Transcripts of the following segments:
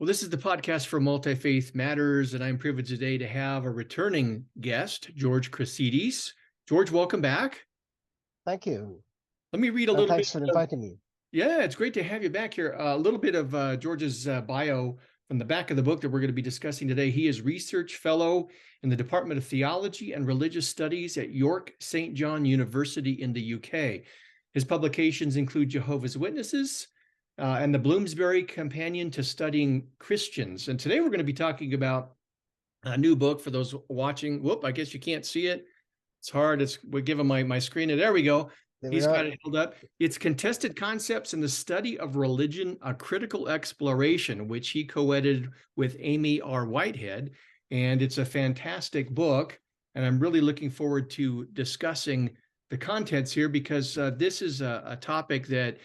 Well, this is the podcast for Multifaith Matters, and I'm privileged today to have a returning guest, George Chryssides. George, welcome back. Thank you. Let me read a little bit. Thanks for inviting me. Yeah, it's great to have you back here. A little bit of George's bio from the back of the book that we're going to be discussing today. He is Research Fellow in the Department of Theology and Religious Studies at York St. John University in the UK. His publications include Jehovah's Witnesses, and the Bloomsbury Companion to Studying Christians. And today we're going to be talking about a new book for those watching. Whoop, I guess you can't see it. It's hard. We're giving my screen. There we go. He's got it held up. It's Contested Concepts in the Study of Religion, a Critical Exploration, which he co-edited with Amy R. Whitehead. And it's a fantastic book. And I'm really looking forward to discussing the contents here because this is a topic that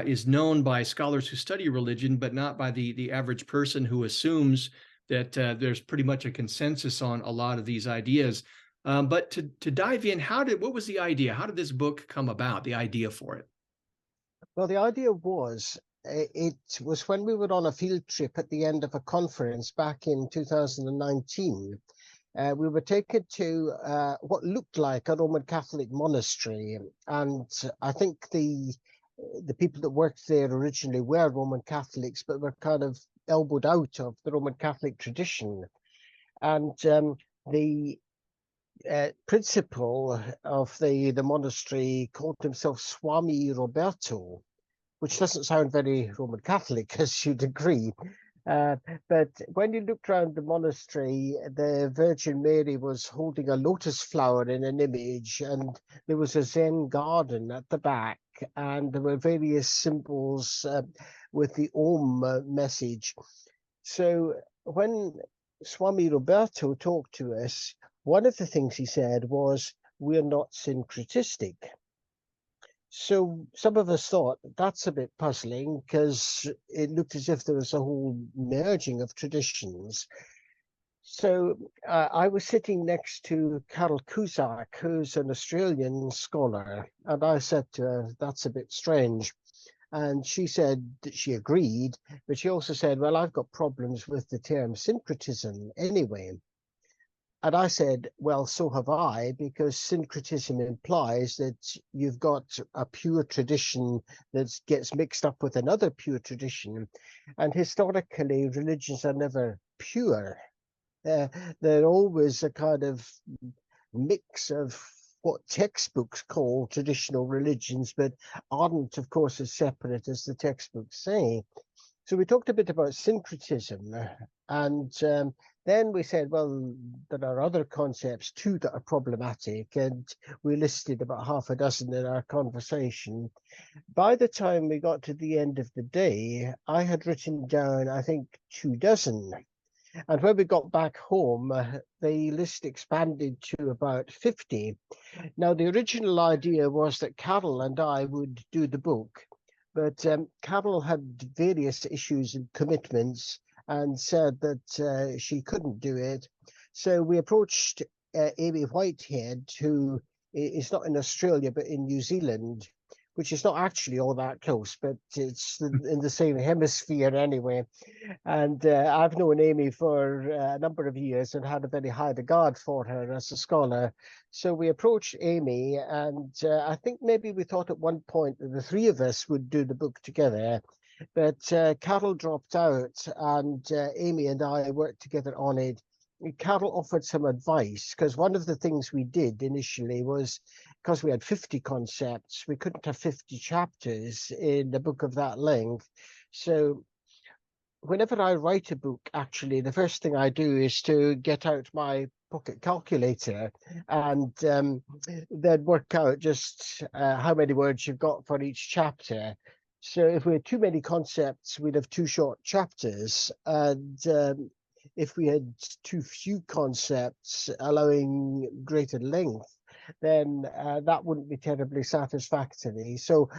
is known by scholars who study religion, but not by the average person who assumes that there's pretty much a consensus on a lot of these ideas. But to dive in, what was the idea? How did this book come about, the idea for it? Well, the idea was, it was when we were on a field trip at the end of a conference back in 2019. We were taken to what looked like a Roman Catholic monastery. And I think the people that worked there originally were Roman Catholics, but were kind of elbowed out of the Roman Catholic tradition. And the principal of the monastery called himself Swami Roberto, which doesn't sound very Roman Catholic, as you'd agree. But when you looked around the monastery, the Virgin Mary was holding a lotus flower in an image, and there was a Zen garden at the back, and there were various symbols with the Om message. So when Swami Roberto talked to us, one of the things he said was, "We're not syncretistic." So some of us thought that's a bit puzzling because it looked as if there was a whole merging of traditions. So I was sitting next to Carol Cusack, who's an Australian scholar, and I said to her, "That's a bit strange." And she said that she agreed, but she also said, "Well, I've got problems with the term syncretism anyway." And I said, "Well, so have I, because syncretism implies that you've got a pure tradition that gets mixed up with another pure tradition. And historically, religions are never pure. They're always a kind of mix of what textbooks call traditional religions, but aren't, of course, as separate as the textbooks say." So we talked a bit about syncretism, and then we said, well, there are other concepts too that are problematic, and we listed about half a dozen in our conversation. By the time we got to the end of the day, I had written down, I think, 24. And when we got back home, the list expanded to about 50. Now, the original idea was that Carol and I would do the book. But Carol had various issues and commitments and said that she couldn't do it. So we approached Amy Whitehead, who is not in Australia, but in New Zealand, which is not actually all that close, but it's in the same hemisphere anyway. And I've known Amy for a number of years and had a very high regard for her as a scholar. So we approached Amy, and I think maybe we thought at one point that the three of us would do the book together. But Carol dropped out, and Amy and I worked together on it. Carol offered some advice, because one of the things we did initially was, because we had 50 concepts, we couldn't have 50 chapters in a book of that length. So whenever I write a book, actually, the first thing I do is to get out my pocket calculator and then work out just how many words you've got for each chapter. So if we had too many concepts, we'd have too short chapters. And if we had too few concepts allowing greater length, then that wouldn't be terribly satisfactory. So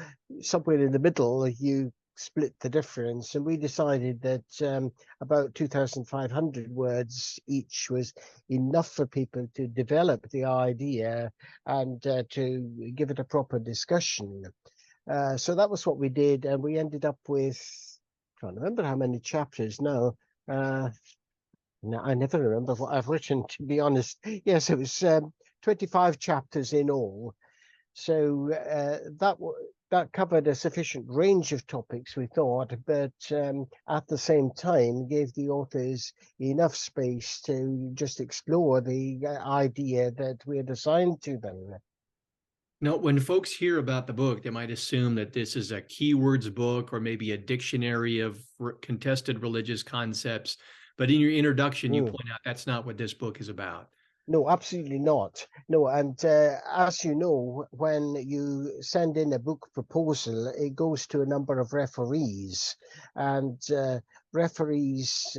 somewhere in the middle, you split the difference, and we decided that about 2,500 words each was enough for people to develop the idea and to give it a proper discussion. So that was what we did, and we ended up with trying to remember how many chapters now. No, I never remember what I've written, to be honest. Yes, it was 25 chapters in all. So that covered a sufficient range of topics, we thought, but at the same time gave the authors enough space to just explore the idea that we had assigned to them. Now, when folks hear about the book, they might assume that this is a keywords book or maybe a dictionary of contested religious concepts. But in your introduction, you point out that's not what this book is about. No, absolutely not. No, and as you know, when you send in a book proposal, it goes to a number of referees, and referees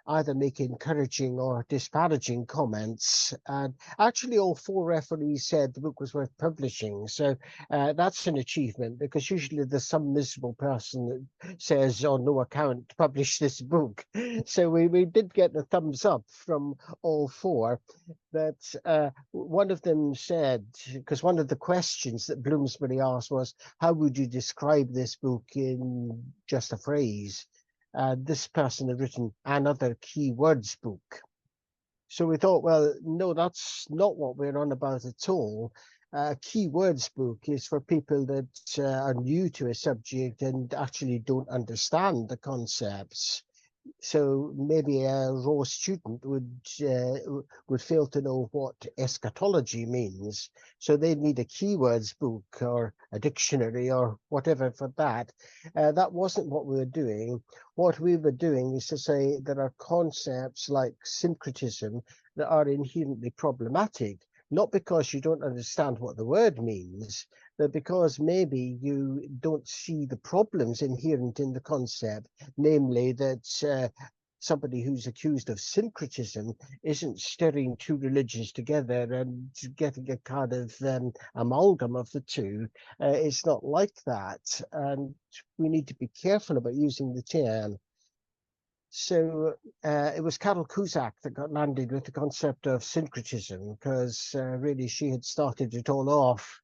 either make encouraging or disparaging comments. And actually, all 4 referees said the book was worth publishing. So that's an achievement, because usually there's some miserable person that says, on no account, publish this book. So we did get a thumbs up from all 4. But one of them said, because one of the questions that Bloomsbury asked was, how would you describe this book in just a phrase? This person had written another keywords book. So we thought, well, no, that's not what we're on about at all. A keywords book is for people that are new to a subject and actually don't understand the concepts. So maybe a raw student would fail to know what eschatology means. So they need a keywords book or a dictionary or whatever for that. That wasn't what we were doing. What we were doing is to say there are concepts like syncretism that are inherently problematic, not because you don't understand what the word means, but because maybe you don't see the problems inherent in the concept, namely that somebody who's accused of syncretism isn't stirring 2 religions together and getting a kind of amalgam of the 2. It's not like that, and we need to be careful about using the term. So it was Carol Cusack that got landed with the concept of syncretism, because really she had started it all off.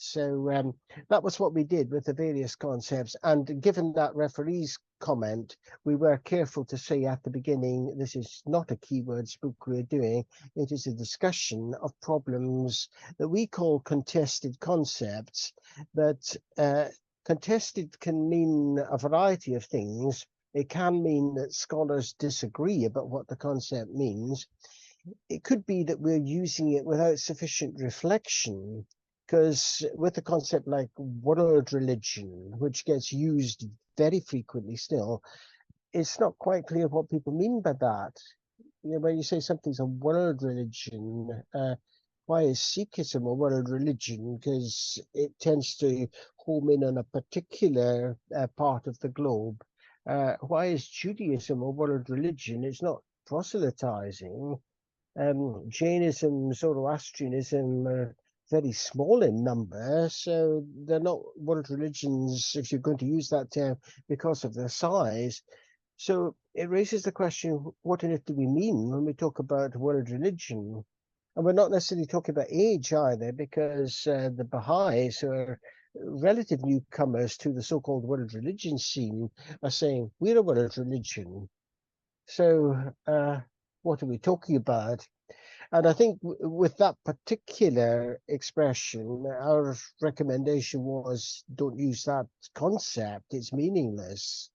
So that was what we did with the various concepts. And given that referee's comment, we were careful to say at the beginning, this is not a keywords book we're doing. It is a discussion of problems that we call contested concepts. But contested can mean a variety of things. It can mean that scholars disagree about what the concept means. It could be that we're using it without sufficient reflection, because with a concept like world religion, which gets used very frequently still, it's not quite clear what people mean by that. You know, when you say something's a world religion, why is Sikhism a world religion? Because it tends to home in on a particular part of the globe. Why is Judaism a world religion? It's not proselytizing. Jainism, Zoroastrianism are very small in number, so they're not world religions, if you're going to use that term, because of their size. So it raises the question, what on earth do we mean when we talk about world religion? And we're not necessarily talking about age either, because the Baha'is are relative newcomers to the so-called world religion scene are saying, we're a world religion. So what are we talking about? And I think with that particular expression, our recommendation was don't use that concept. It's meaningless.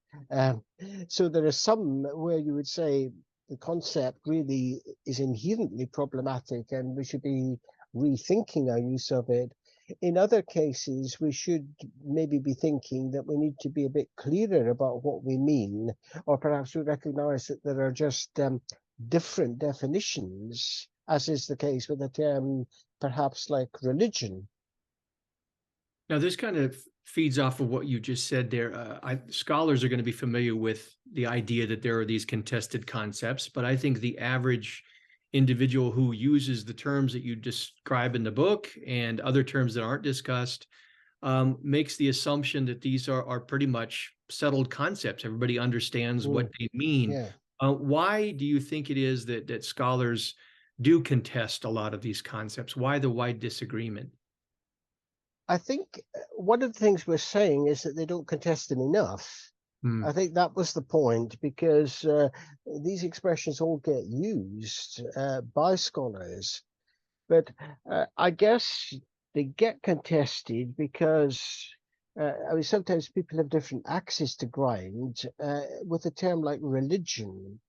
So there are some where you would say the concept really is inherently problematic and we should be rethinking our use of it. In other cases, we should maybe be thinking that we need to be a bit clearer about what we mean, or perhaps we recognize that there are just different definitions, as is the case with a term perhaps like religion. Now, this kind of feeds off of what you just said there. Scholars are going to be familiar with the idea that there are these contested concepts, but I think the average individual who uses the terms that you describe in the book and other terms that aren't discussed makes the assumption that these are pretty much settled concepts. Everybody understands what they mean. Yeah. Why do you think it is that scholars do contest a lot of these concepts? Why the wide disagreement? I think one of the things we're saying is that they don't contest them enough. Hmm. I think that was the point, because these expressions all get used by scholars, but I guess they get contested because I mean, sometimes people have different axes to grind with a term like religion.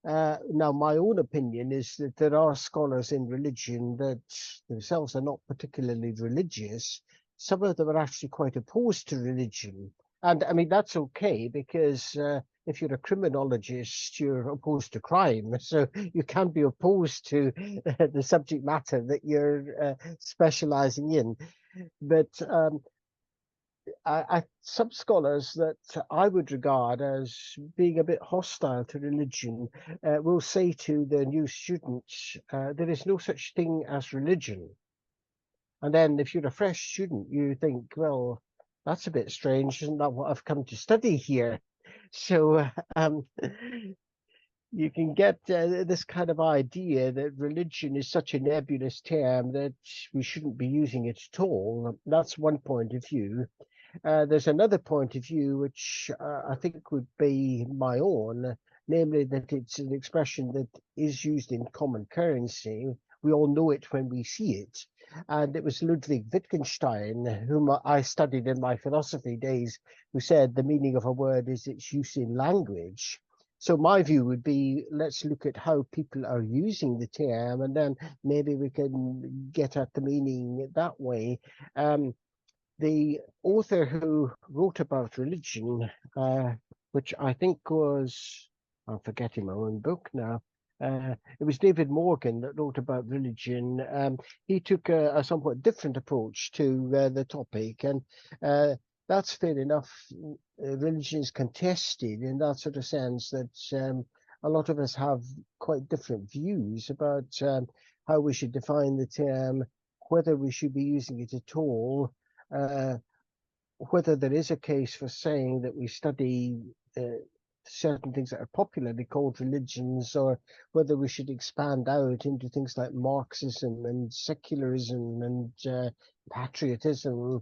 Now, my own opinion is that there are scholars in religion that themselves are not particularly religious. Some of them are actually quite opposed to religion. And I mean, that's okay, because if you're a criminologist, you're opposed to crime. So you can be opposed to the subject matter that you're specializing in. But some scholars that I would regard as being a bit hostile to religion will say to their new students, there is no such thing as religion. And then if you're a fresh student, you think, well, that's a bit strange. Isn't that what I've come to study here? So you can get this kind of idea that religion is such a nebulous term that we shouldn't be using it at all. That's one point of view. There's another point of view which I think would be my own, namely that it's an expression that is used in common currency. We all know it when we see it. And it was Ludwig Wittgenstein, whom I studied in my philosophy days, who said the meaning of a word is its use in language. So my view would be, let's look at how people are using the term, and then maybe we can get at the meaning that way. The author who wrote about religion, which I think was, I'm forgetting my own book now. It was David Morgan that wrote about religion. He took a somewhat different approach to the topic, and that's fair enough. Religion is contested in that sort of sense that a lot of us have quite different views about how we should define the term, whether we should be using it at all, uh, whether there is a case for saying that we study certain things that are popularly called religions, or whether we should expand out into things like Marxism and secularism and patriotism,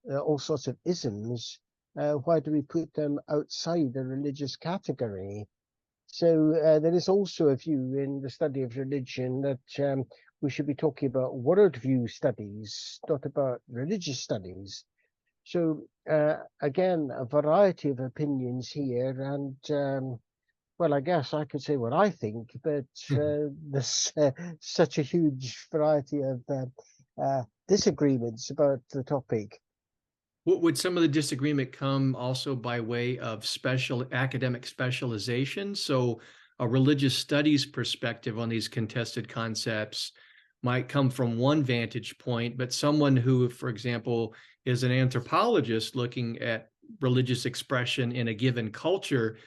all sorts of isms. Why do we put them outside the religious category? So there is also a view in the study of religion that we should be talking about worldview studies, not about religious studies. So again, a variety of opinions here, and well, I guess I could say what I think, but there's such a huge variety of disagreements about the topic. Would some of the disagreement come also by way of special academic specialization? So a religious studies perspective on these contested concepts might come from one vantage point, but someone who, for example, is an anthropologist looking at religious expression in a given culture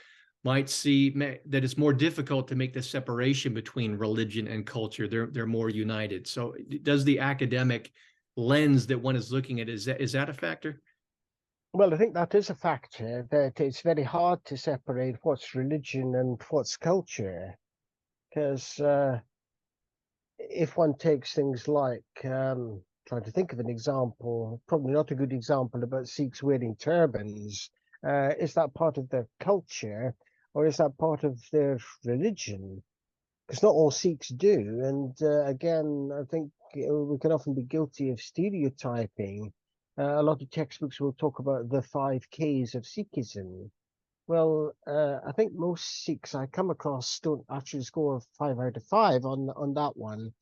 might see that it's more difficult to make the separation between religion and culture. They're more united. So does the academic lens that one is looking at, is that a factor? Well, I think that is a factor, that it's very hard to separate what's religion and what's culture, because if one takes things like, trying to think of an example, probably not a good example, about Sikhs wearing turbans, is that part of their culture, or is that part of their religion? Because not all Sikhs do. And again, I think we can often be guilty of stereotyping. A lot of textbooks will talk about the 5 Ks of Sikhism. Well, I think most Sikhs I come across don't actually score 5 out of 5 on that one.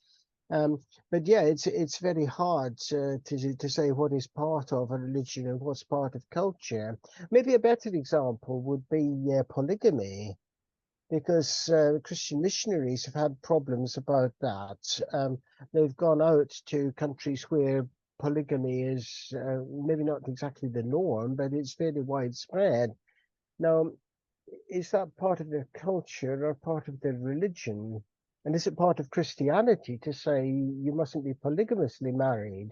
But yeah, it's very hard to say what is part of a religion and what's part of culture. Maybe a better example would be polygamy, because Christian missionaries have had problems about that. They've gone out to countries where polygamy is maybe not exactly the norm, but it's fairly widespread. Now, is that part of their culture or part of their religion? And is it part of Christianity to say you mustn't be polygamously married?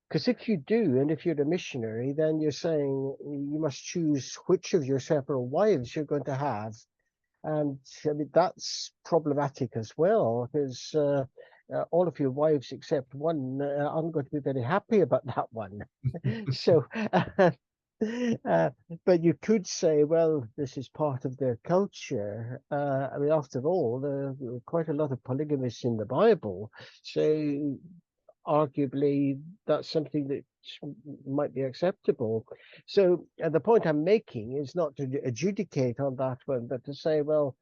Because if you do, and if you're a missionary, then you're saying you must choose which of your several wives you're going to have. And I mean, that's problematic as well, because all of your wives except one aren't going to be very happy about that one. So But you could say, well, this is part of their culture. I mean, after all, there are quite a lot of polygamists in the Bible. So arguably, that's something that might be acceptable. So the point I'm making is not to adjudicate on that one, but to say, well,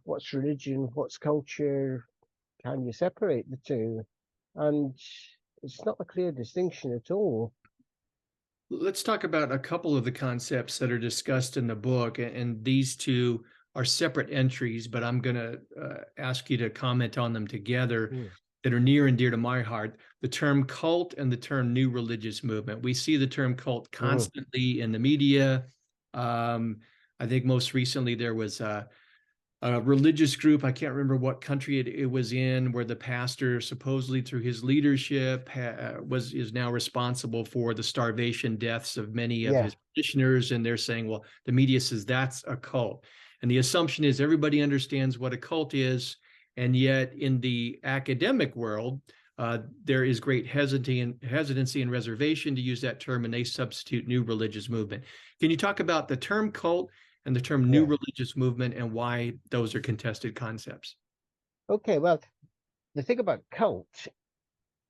what's religion, what's culture? Can you separate the two? And it's not a clear distinction at all. Let's talk about a couple of the concepts that are discussed in the book, and these two are separate entries, but I'm going to ask you to comment on them together Mm. that are near and dear to my heart. The term cult and the term new religious movement. We see the term cult constantly in the media. I think most recently there was a religious group. I can't remember what country it was in, where the pastor supposedly through his leadership is now responsible for the starvation deaths of many of Yeah. his parishioners. And they're saying, well, the media says that's a cult. And the assumption is everybody understands what a cult is. And yet in the academic world, there is great hesitancy and reservation to use that term, and they substitute new religious movement. Can you talk about the term cult and the term new Yeah. religious movement and why those are contested concepts? Okay. Well, the thing about cult,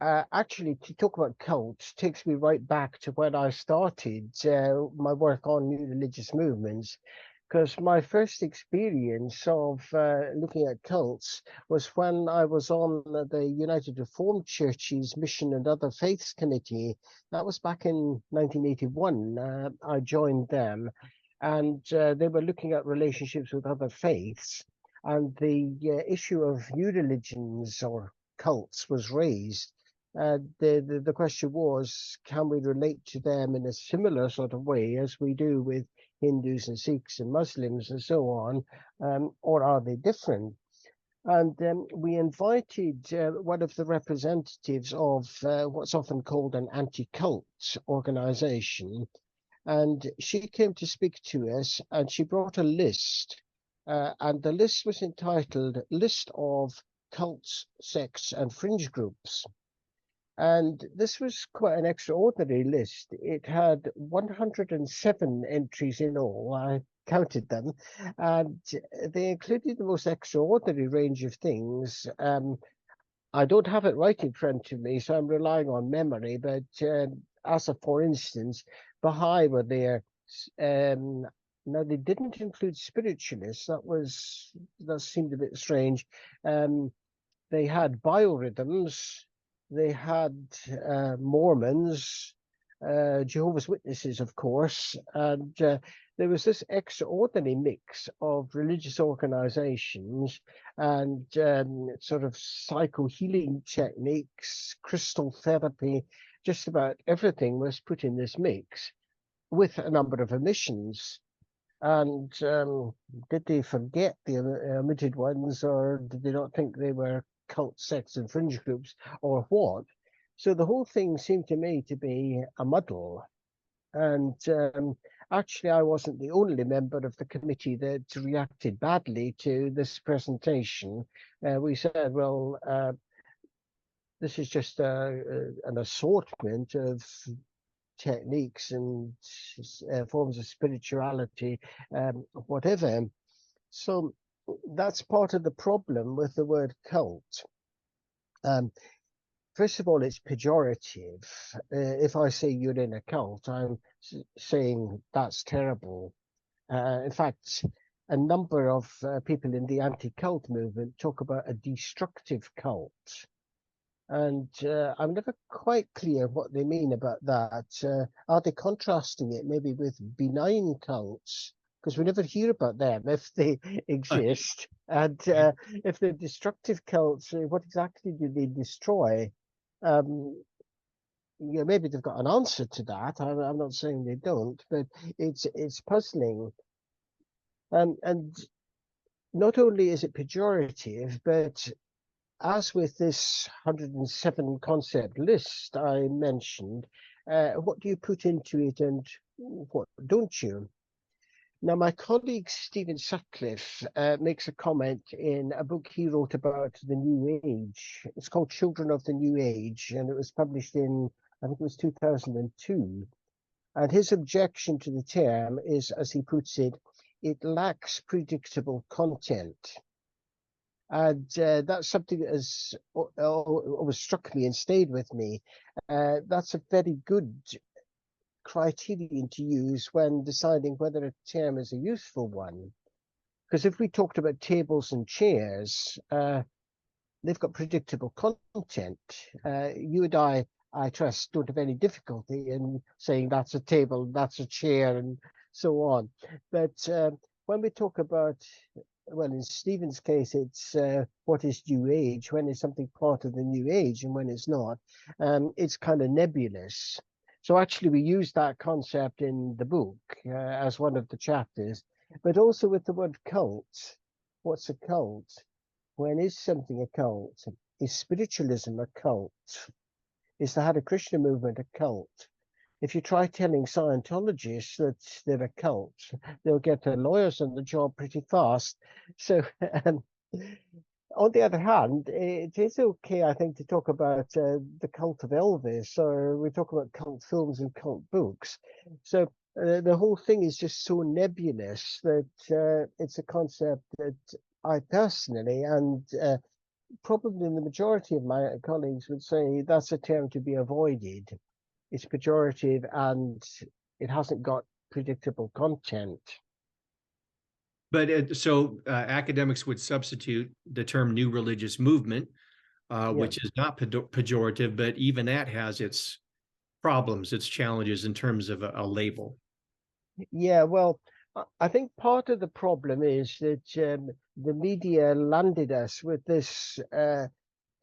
actually, to talk about cult takes me right back to when I started my work on new religious movements. Because my first experience of looking at cults was when I was on the United Reformed Churches Mission and Other Faiths Committee. That was back in 1981. I joined them, and they were looking at relationships with other faiths. And the issue of new religions or cults was raised. The question was, can we relate to them in a similar sort of way as we do with Hindus and Sikhs and Muslims and so on, or are they different? And we invited one of the representatives of what's often called an anti-cult organization, and she came to speak to us, and she brought a list, and the list was entitled List of Cults, Sects and Fringe Groups. And this was quite an extraordinary list. It had 107 entries in all. I counted them, and they included the most extraordinary range of things. I don't have it right in front of me, so I'm relying on memory. But as a for instance, Baha'i were there. Um, Now they didn't include spiritualists. That seemed a bit strange. They had biorhythms, they had Mormons, Jehovah's Witnesses, of course, and there was this extraordinary mix of religious organizations and sort of psycho-healing techniques, crystal therapy, just about everything was put in this mix with a number of omissions. And did they forget the omitted ones, or did they not think they were cult, sects, and fringe groups, or what? So the whole thing seemed to me to be a muddle. And actually, I wasn't the only member of the committee that reacted badly to this presentation. We said, well, this is just an assortment of techniques and forms of spirituality, whatever. So that's part of the problem with the word cult. First of all, it's pejorative. If I say you're in a cult, I'm saying that's terrible. In fact, a number of people in the anti-cult movement talk about a destructive cult. And I'm never quite clear what they mean about that. Are they contrasting it maybe with benign cults? Because we never hear about them if they exist. And if they're destructive cults, what exactly do they destroy? Yeah, maybe they've got an answer to that. I'm not saying they don't, but it's puzzling. And not only is it pejorative, but as with this 107 concept list I mentioned, what do you put into it and what don't you? Now, my colleague Stephen Sutcliffe makes a comment in a book he wrote about the New Age. It's called Children of the New Age, and it was published in, I think it was 2002. And his objection to the term is, as he puts it, it lacks predictable content. And that's something that has always struck me and stayed with me. That's a very good criterion to use when deciding whether a term is a useful one. Because if we talked about tables and chairs, they've got predictable content. You and I trust, don't have any difficulty in saying that's a table, that's a chair, and so on. But when we talk about, well, in Stephen's case, it's what is New Age, when is something part of the New Age and when it's not, it's kind of nebulous. So actually, we use that concept in the book as one of the chapters, but also with the word cult. What's a cult? When is something a cult? Is spiritualism a cult? Is the Hare Krishna movement a cult? If you try telling Scientologists that they're a cult, they'll get their lawyers on the job pretty fast. So, on the other hand, it is okay, I think, to talk about the cult of Elvis, or we talk about cult films and cult books. So the whole thing is just so nebulous that it's a concept that I personally, and probably the majority of my colleagues, would say that's a term to be avoided. It's pejorative and it hasn't got predictable content. But academics would substitute the term new religious movement, which is not pejorative, but even that has its problems, its challenges in terms of a label. Yeah, well, I think part of the problem is that the media landed us with this kind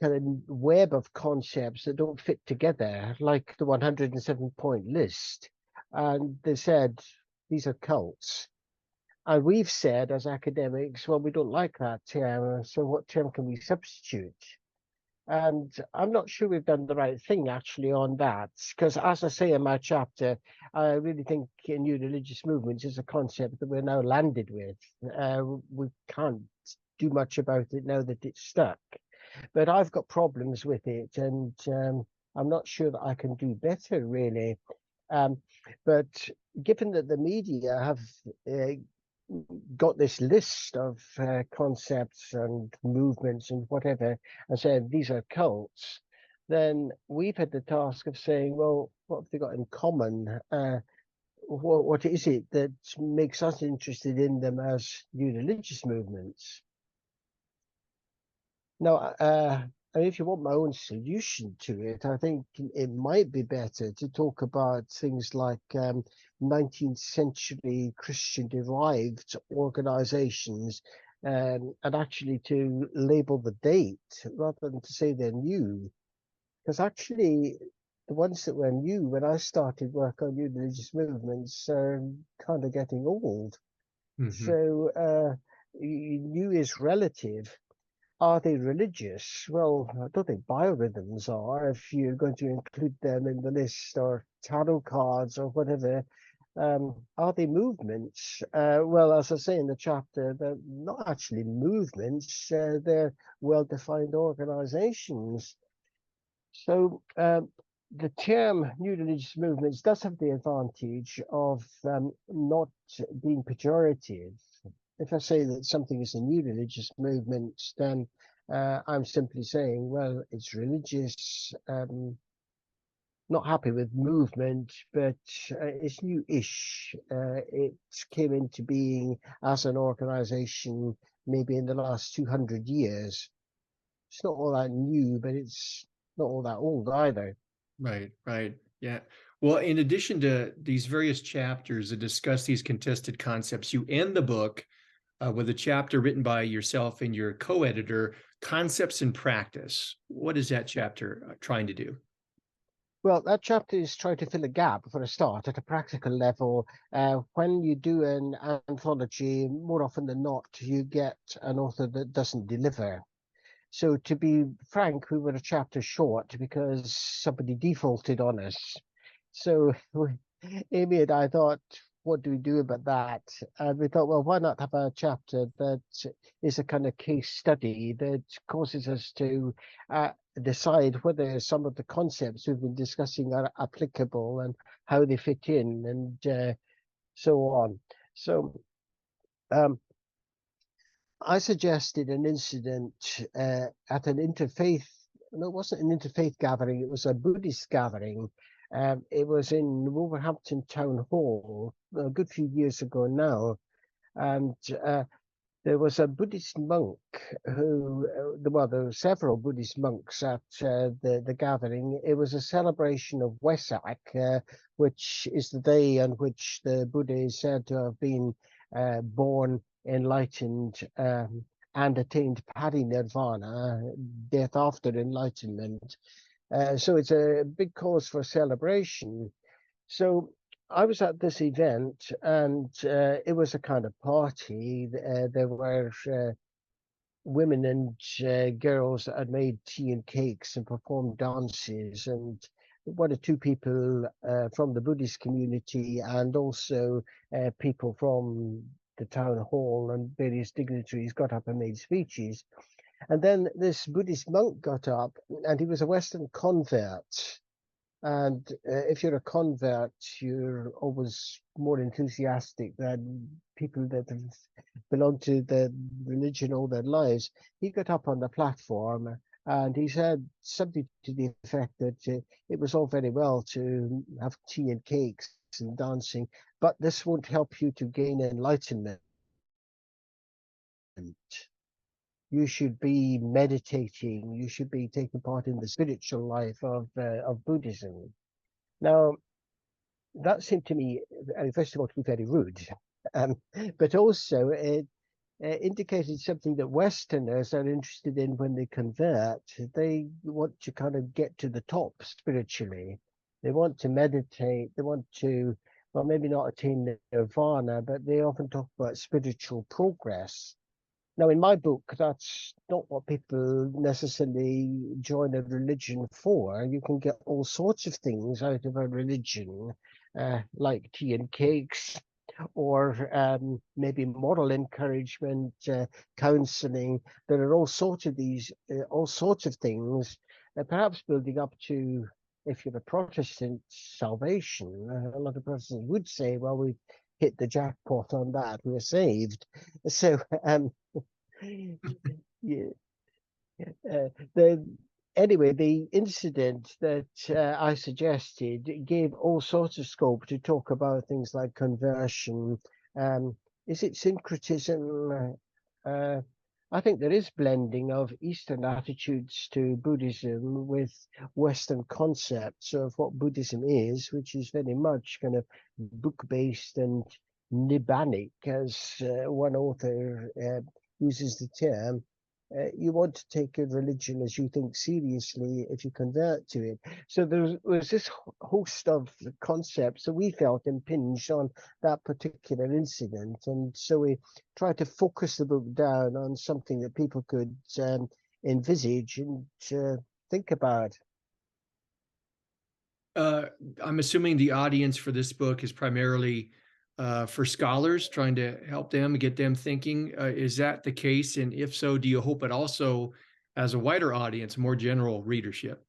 of web of concepts that don't fit together, like the 107-point list. And they said, these are cults. And we've said as academics, well, we don't like that term, so what term can we substitute? And I'm not sure we've done the right thing actually on that, because as I say in my chapter, I really think new religious movements is a concept that we're now landed with. We can't do much about it now that it's stuck. But I've got problems with it, and I'm not sure that I can do better, really. But given that the media have got this list of concepts and movements and whatever, and said these are cults, then we've had the task of saying, well, what have they got in common? What is it that makes us interested in them as new religious movements? Now, I mean, if you want my own solution to it, I think it might be better to talk about things like 19th century Christian-derived organizations, and actually to label the date rather than to say they're new. Because actually, the ones that were new when I started work on new religious movements are kind of getting old. So new is relative. Are they religious? Well, I don't think biorhythms are, if you're going to include them in the list, or tarot cards or whatever. Are they movements? Well, as I say in the chapter, they're not actually movements, they're well-defined organizations. So the term new religious movements does have the advantage of not being pejorative. If I say that something is a new religious movement, then I'm simply saying, well, it's religious, not happy with movement, but it's new-ish. It came into being as an organization maybe in the last 200 years. It's not all that new, but it's not all that old either. Right, right. Yeah. Well, in addition to these various chapters that discuss these contested concepts, you end the book with a chapter written by yourself and your co-editor, Concepts in Practice. What is that chapter trying to do? Well, that chapter is trying to fill a gap for a start at a practical level. When you do an anthology, more often than not, you get an author that doesn't deliver. So to be frank, we were a chapter short because somebody defaulted on us. So Amy and I thought, what do we do about that? And we thought, well, why not have a chapter that is a kind of case study that causes us to decide whether some of the concepts we've been discussing are applicable and how they fit in, and so on. So I suggested an incident at an interfaith. No, it wasn't an interfaith gathering. It was a Buddhist gathering. It was in Wolverhampton Town Hall a good few years ago now, and there was a Buddhist monk who, well, there were several Buddhist monks at the gathering. It was a celebration of Wesak, which is the day on which the Buddha is said to have been born, enlightened, and attained parinirvana, death after enlightenment. So it's a big cause for celebration. So I was at this event, and it was a kind of party. There were women and girls that had made tea and cakes and performed dances, and one or two people from the Buddhist community, and also people from the town hall and various dignitaries got up and made speeches. And then this Buddhist monk got up, and he was a Western convert. And if you're a convert, you're always more enthusiastic than people that have belonged to the religion all their lives. He got up on the platform and he said something to the effect that it was all very well to have tea and cakes and dancing, but this won't help you to gain enlightenment. You should be meditating. You should be taking part in the spiritual life of Buddhism. Now, that seemed to me, first of all, to be very rude, but also it indicated something that Westerners are interested in when they convert. They want to kind of get to the top spiritually. They want to meditate. They want to, well, maybe not attain nirvana, but they often talk about spiritual progress. Now, in my book, that's not what people necessarily join a religion for. You can get all sorts of things out of a religion, like tea and cakes, or maybe moral encouragement, counseling. There are all sorts of things, perhaps building up to, if you're a Protestant, salvation. A lot of Protestants would say, well, we've hit the jackpot on that, we're saved. So yeah. Anyway, the incident that I suggested gave all sorts of scope to talk about things like conversion. Is it syncretism? I think there is blending of Eastern attitudes to Buddhism with Western concepts of what Buddhism is, which is very much kind of book-based and Nibbanic, as one author uses the term. You want to take a religion as you think seriously if you convert to it. So there was this host of concepts that we felt impinged on that particular incident. And so we tried to focus the book down on something that people could envisage and think about. I'm assuming the audience for this book is primarily for scholars, trying to help them, get them thinking. Is that the case? And if so, do you hope it also has a wider audience, more general readership?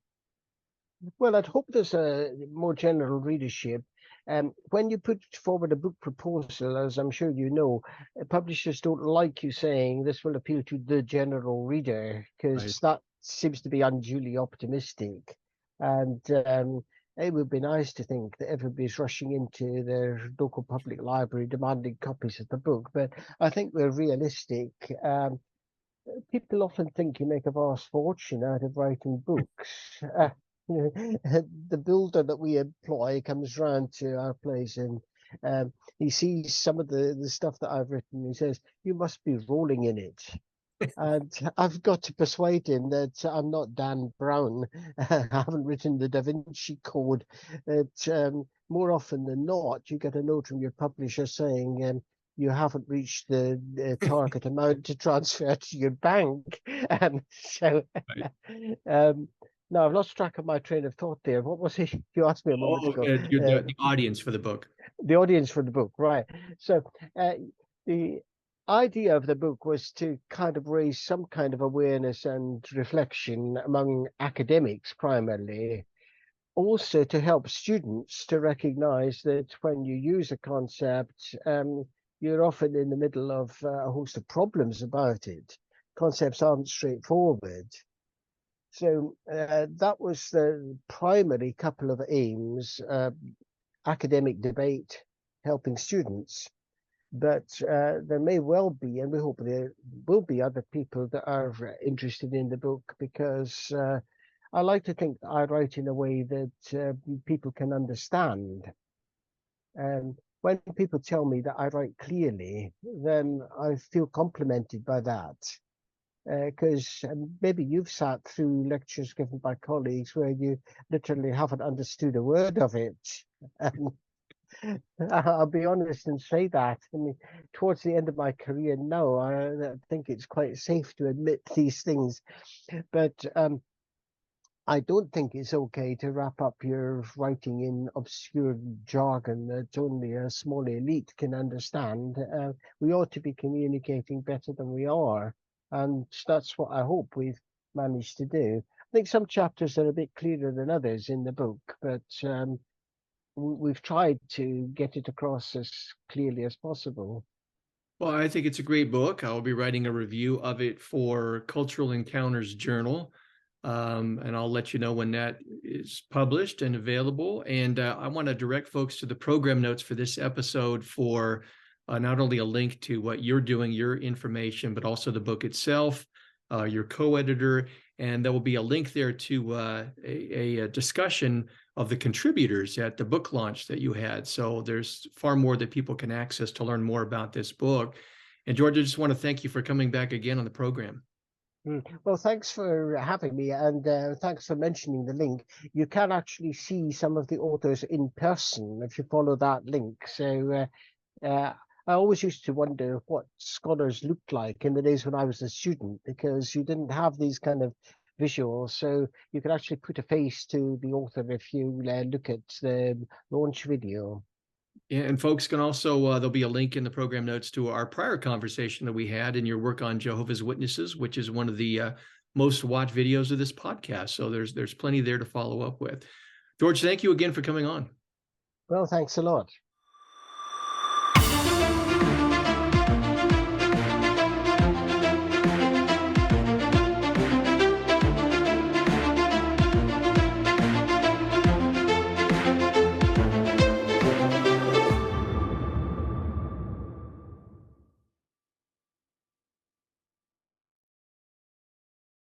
Well, I'd hope there's a more general readership. When you put forward a book proposal, as I'm sure you know, publishers don't like you saying this will appeal to the general reader, because that seems to be unduly optimistic. And it would be nice to think that everybody's rushing into their local public library demanding copies of the book. But I think we're realistic. People often think you make a vast fortune out of writing books. The builder that we employ comes round to our place and he sees some of the stuff that I've written. He says, "You must be rolling in it." And I've got to persuade him that I'm not Dan Brown. I haven't written the Da Vinci Code. That more often than not, you get a note from your publisher saying you haven't reached the target amount to transfer to your bank. Now I've lost track of my train of thought there. What was it you asked me a moment ago? The audience for the book. The audience for the book, right? So the idea of the book was to kind of raise some kind of awareness and reflection among academics primarily, also to help students to recognize that when you use a concept, you're often in the middle of a host of problems about it. Concepts aren't straightforward. So that was the primary couple of aims, academic debate, helping students. But there may well be, and we hope there will be, other people that are interested in the book, because I like to think I write in a way that people can understand. And when people tell me that I write clearly, then I feel complimented by that. Because maybe you've sat through lectures given by colleagues where you literally haven't understood a word of it. I'll be honest and say that. I mean, towards the end of my career now, I think it's quite safe to admit these things. But I don't think it's okay to wrap up your writing in obscure jargon that only a small elite can understand. We ought to be communicating better than we are. And that's what I hope we've managed to do. I think some chapters are a bit clearer than others in the book, but we've tried to get it across as clearly as possible. Well, I think it's a great book. I'll be writing a review of it for Cultural Encounters Journal, and I'll let you know when that is published and available. And I want to direct folks to the program notes for this episode for not only a link to what you're doing, your information, but also the book itself, your co-editor, and there will be a link there to a discussion of the contributors at the book launch that you had. So there's far more that people can access to learn more about this book. And George, I just want to thank you for coming back again on the program. Well, thanks for having me, and thanks for mentioning the link. You can actually see some of the authors in person if you follow that link. So I always used to wonder what scholars looked like in the days when I was a student, because you didn't have these kind of visuals. So you could actually put a face to the author if you look at the launch video. And folks can also, there'll be a link in the program notes to our prior conversation that we had in your work on Jehovah's Witnesses, which is one of the most watched videos of this podcast. So there's plenty there to follow up with. George, thank you again for coming on. Well, thanks a lot.